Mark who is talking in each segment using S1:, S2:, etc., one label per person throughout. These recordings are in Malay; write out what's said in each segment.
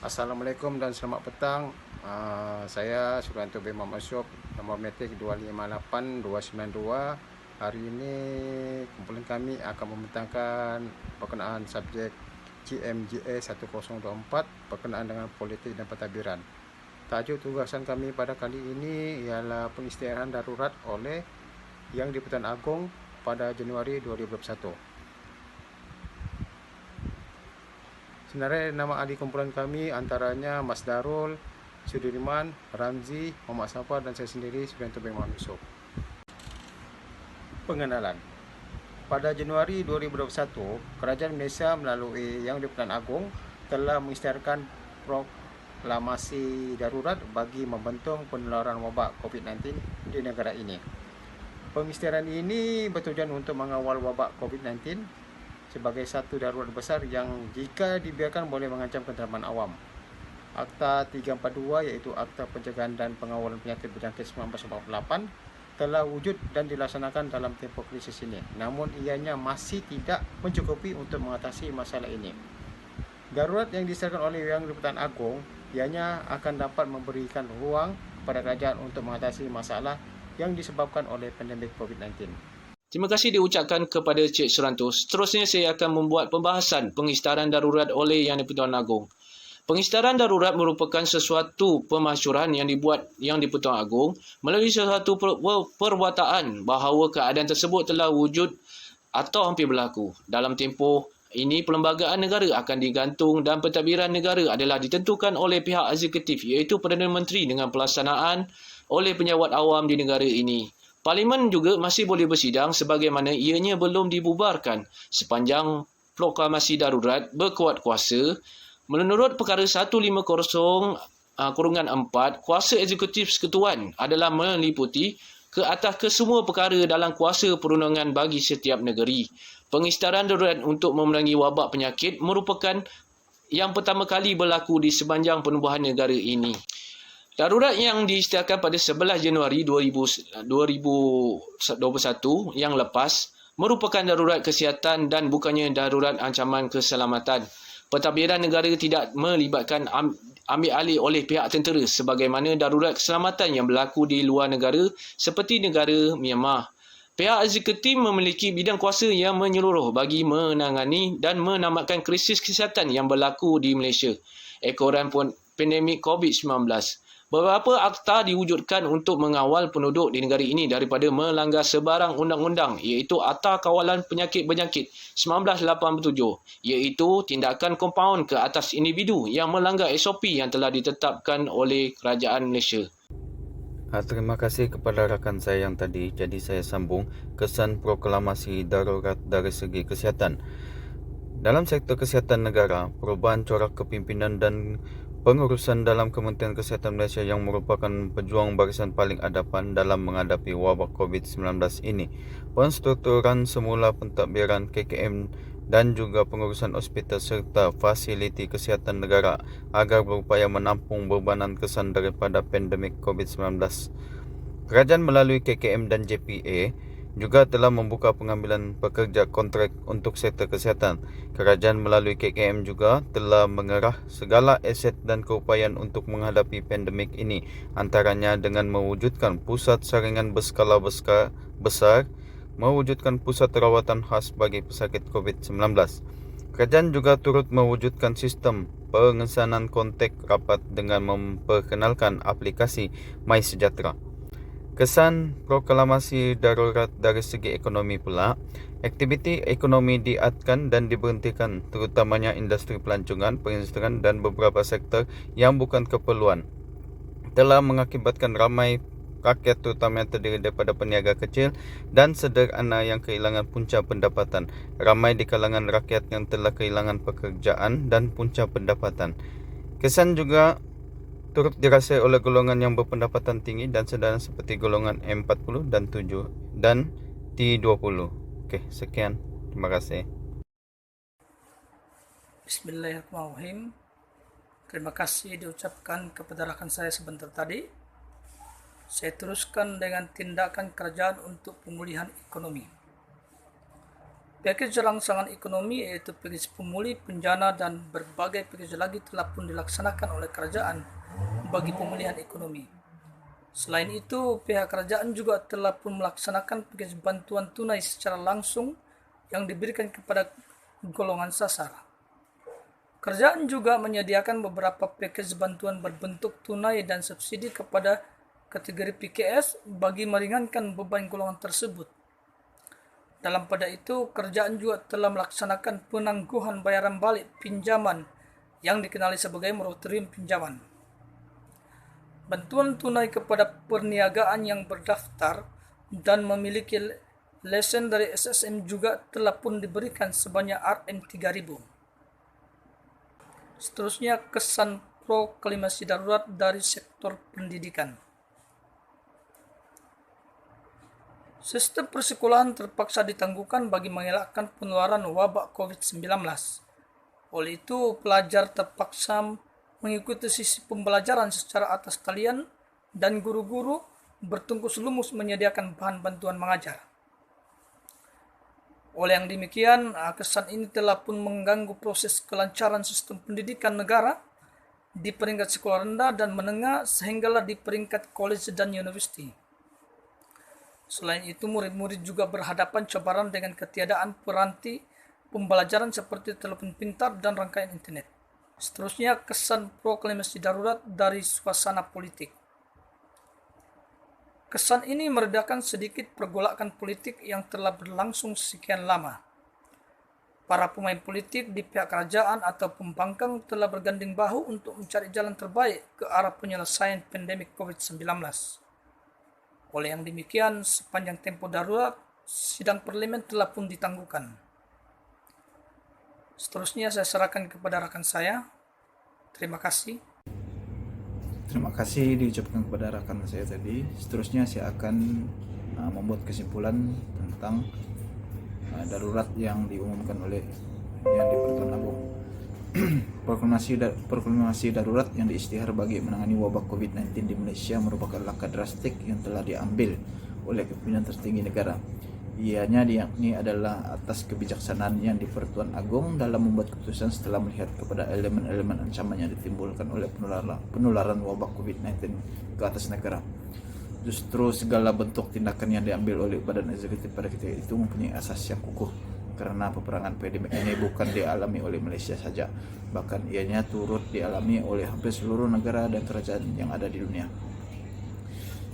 S1: Assalamualaikum dan selamat petang. Saya Suranto bin Muhammad Syop, nombor metik 258292. Hari ini kumpulan kami akan membentangkan berkenaan subjek GMGA 1024 berkenaan dengan politik dan pentadbiran. Tajuk tugasan kami pada kali ini ialah pengisytiharan darurat oleh Yang di-Pertuan Agong pada Januari 2021. Sebenarnya nama ahli kumpulan kami antaranya Mas Darul, Sudirman, Ramzi, Muhammad Safar dan saya sendiri Suranto bin Muhammad Yusof. Pengenalan. Pada Januari 2021, Kerajaan Malaysia melalui Yang di-Pertuan Agong telah mengisytiharkan proklamasi darurat bagi membentang penularan wabak COVID-19 di negara ini. Pengisytiharan ini bertujuan untuk mengawal wabak COVID-19 sebagai satu darurat besar yang jika dibiarkan boleh mengancam ketenteraman awam. Akta 342 iaitu Akta Pencegahan dan Pengawalan Penyakit Berjangkit 1948 telah wujud dan dilaksanakan dalam tempoh krisis ini. Namun ianya masih tidak mencukupi untuk mengatasi masalah ini. Darurat yang disahkan oleh Yang di-Pertuan Agong ianya akan dapat memberikan ruang kepada kerajaan untuk mengatasi masalah yang disebabkan oleh pandemik COVID-19.
S2: Terima kasih diucapkan kepada Cik Suranto. Seterusnya saya akan membuat pembahasan pengisytiharan darurat oleh Yang di-Pertuan Agong. Pengisytiharan darurat merupakan sesuatu pemasyuran yang dibuat Yang di-Pertuan Agong melalui sesuatu perwataan bahawa keadaan tersebut telah wujud atau hampir berlaku. Dalam tempoh ini, perlembagaan negara akan digantung dan pentadbiran negara adalah ditentukan oleh pihak eksekutif iaitu Perdana Menteri dengan pelaksanaan oleh pejabat awam di negara ini. Parlimen juga masih boleh bersidang sebagaimana ianya belum dibubarkan sepanjang proklamasi darurat berkuat kuasa. Menurut perkara 150/4, kuasa eksekutif Persekutuan adalah meliputi ke atas kesemua perkara dalam kuasa perundangan bagi setiap negeri. Pengisytiharan darurat untuk memerangi wabak penyakit merupakan yang pertama kali berlaku di sepanjang penubuhan negara ini. Darurat yang diisytiharkan pada 11 Januari 2021 yang lepas merupakan darurat kesihatan dan bukannya darurat ancaman keselamatan. Pentadbiran negara tidak melibatkan ambil alih oleh pihak tentera sebagaimana darurat keselamatan yang berlaku di luar negara seperti negara Myanmar. Pihak eksekutif memiliki bidang kuasa yang menyeluruh bagi menangani dan menamatkan krisis kesihatan yang berlaku di Malaysia. Ekoran pandemik COVID-19. Beberapa akta diwujudkan untuk mengawal penduduk di negara ini daripada melanggar sebarang undang-undang iaitu Akta Kawalan Penyakit Berjangkit 1987 iaitu tindakan kompaun ke atas individu yang melanggar SOP yang telah ditetapkan oleh Kerajaan Malaysia.
S3: Terima kasih kepada rakan saya yang tadi. Jadi saya sambung kesan proklamasi darurat dari segi kesihatan. Dalam sektor kesihatan negara, perubahan corak kepimpinan dan pengurusan dalam Kementerian Kesihatan Malaysia yang merupakan pejuang barisan paling hadapan dalam menghadapi wabak COVID-19 ini. Penstrukturan semula pentadbiran KKM dan juga pengurusan hospital serta fasiliti kesihatan negara agar berupaya menampung bebanan kesan daripada pandemik COVID-19. Kerajaan melalui KKM dan JPA juga telah membuka pengambilan pekerja kontrak untuk sektor kesihatan. Kerajaan melalui KKM juga telah mengerah segala aset dan keupayaan untuk menghadapi pandemik ini, antaranya dengan mewujudkan pusat saringan berskala besar, mewujudkan pusat rawatan khas bagi pesakit COVID-19. Kerajaan juga turut mewujudkan sistem pengesanan kontak rapat dengan memperkenalkan aplikasi MySejahtera. Kesan proklamasi darurat dari segi ekonomi pula, aktiviti ekonomi diatkan dan diberhentikan, terutamanya industri pelancongan, perindustrian dan beberapa sektor yang bukan keperluan. Telah mengakibatkan ramai rakyat terutama yang terdiri daripada peniaga kecil dan sederhana yang kehilangan punca pendapatan. Ramai di kalangan rakyat yang telah kehilangan pekerjaan dan punca pendapatan. Kesan juga turut dirasai oleh golongan yang berpendapatan tinggi dan sederhana seperti golongan M40 dan 7 dan T20. Okey, sekian. Terima kasih.
S4: Bismillahirrahmanirrahim. Terima kasih diucapkan kepada rakan saya sebentar tadi. Saya teruskan dengan tindakan kerajaan untuk pemulihan ekonomi. Package rangsangan ekonomi yaitu package pemulih, penjana, dan berbagai package lagi telah pun dilaksanakan oleh kerajaan bagi pemulihan ekonomi. Selain itu, pihak kerajaan juga telah pun melaksanakan package bantuan tunai secara langsung yang diberikan kepada golongan sasar. Kerajaan juga menyediakan beberapa package bantuan berbentuk tunai dan subsidi kepada kategori PKS bagi meringankan beban golongan tersebut. Dalam pada itu, kerajaan juga telah melaksanakan penangguhan bayaran balik pinjaman yang dikenali sebagai moratorium pinjaman. Bantuan tunai kepada perniagaan yang berdaftar dan memiliki lesen dari SSM juga telah pun diberikan sebanyak Rm3.000. Seterusnya, kesan proklamasi darurat dari sektor pendidikan. Sistem persekolahan terpaksa ditangguhkan bagi mengelakkan penularan wabak COVID-19. Oleh itu, pelajar terpaksa mengikuti sisi pembelajaran secara atas talian dan guru-guru bertungkus lumus menyediakan bahan bantuan mengajar. Oleh yang demikian, kesan ini telah pun mengganggu proses kelancaran sistem pendidikan negara di peringkat sekolah rendah dan menengah sehinggalah di peringkat college dan university. Selain itu, murid-murid juga berhadapan cobaran dengan ketiadaan peranti pembelajaran seperti telepon pintar dan rangkaian internet. Seterusnya, kesan proklamasi darurat dari suasana politik. Kesan ini meredakan sedikit pergolakan politik yang telah berlangsung sekian lama. Para pemain politik di pihak kerajaan atau pembangkang telah bergandeng bahu untuk mencari jalan terbaik ke arah penyelesaian pandemik COVID-19. Oleh yang demikian, sepanjang tempo darurat, sidang parlemen telah pun ditangguhkan. Seterusnya saya serahkan kepada rekan saya. Terima kasih.
S5: Terima kasih diucapkan kepada rekan saya tadi. Seterusnya saya akan membuat kesimpulan tentang darurat yang diumumkan oleh yang di Pertuan Agung. Proklamasi darurat yang diisytihar bagi menangani wabak COVID-19 di Malaysia merupakan langkah drastik yang telah diambil oleh kepimpinan tertinggi negara. Ianya yakni adalah atas kebijaksanaan yang di Pertuan Agung dalam membuat keputusan setelah melihat kepada elemen-elemen ancaman yang ditimbulkan oleh penularan wabak COVID-19 ke atas negara. Justru segala bentuk tindakan yang diambil oleh badan eksekutif pada ketika itu mempunyai asas yang kukuh, karena peperangan pandemik ini bukan dialami oleh Malaysia saja, bahkan ianya turut dialami oleh hampir seluruh negara dan kerajaan yang ada di dunia.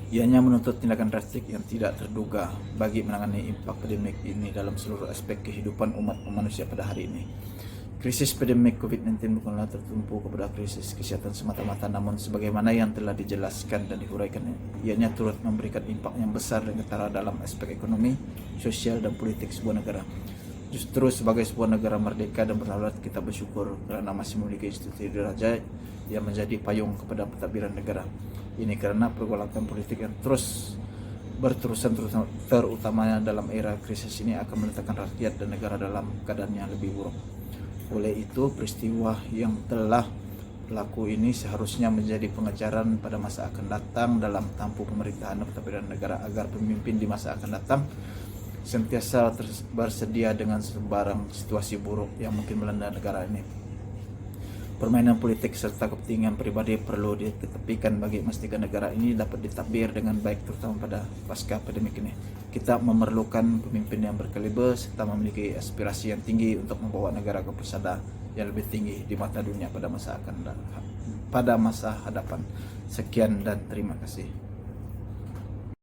S5: Ianya menuntut tindakan drastik yang tidak terduga bagi menangani impak pandemik ini dalam seluruh aspek kehidupan umat manusia pada hari ini. Krisis pandemik COVID-19 bukanlah tertumpu kepada krisis kesehatan semata-mata, namun sebagaimana yang telah dijelaskan dan dihuraikan, ianya turut memberikan impak yang besar dan ketara dalam aspek ekonomi, sosial, dan politik sebuah negara. Justru sebagai sebuah negara merdeka dan berdaulat, kita bersyukur kerana masih memiliki institusi diraja yang menjadi payung kepada pentadbiran negara. Ini kerana pergolakan politik yang terus berterusan, terutamanya dalam era krisis ini, akan meletakkan rakyat dan negara dalam keadaan yang lebih buruk. Oleh itu, peristiwa yang telah berlaku ini seharusnya menjadi pengajaran pada masa akan datang dalam tampu pemerintahan dan pentadbiran negara, agar pemimpin di masa akan datang sentiasa bersedia dengan sebarang situasi buruk yang mungkin melanda negara ini. Permainan politik serta kepentingan pribadi perlu diketepikan bagi memastikan negara ini dapat ditadbir dengan baik, terutama pada pasca pandemik ini. Kita memerlukan pemimpin yang berkaliber serta memiliki aspirasi yang tinggi untuk membawa negara ke pesada yang lebih tinggi di mata dunia pada masa hadapan. Sekian dan terima kasih.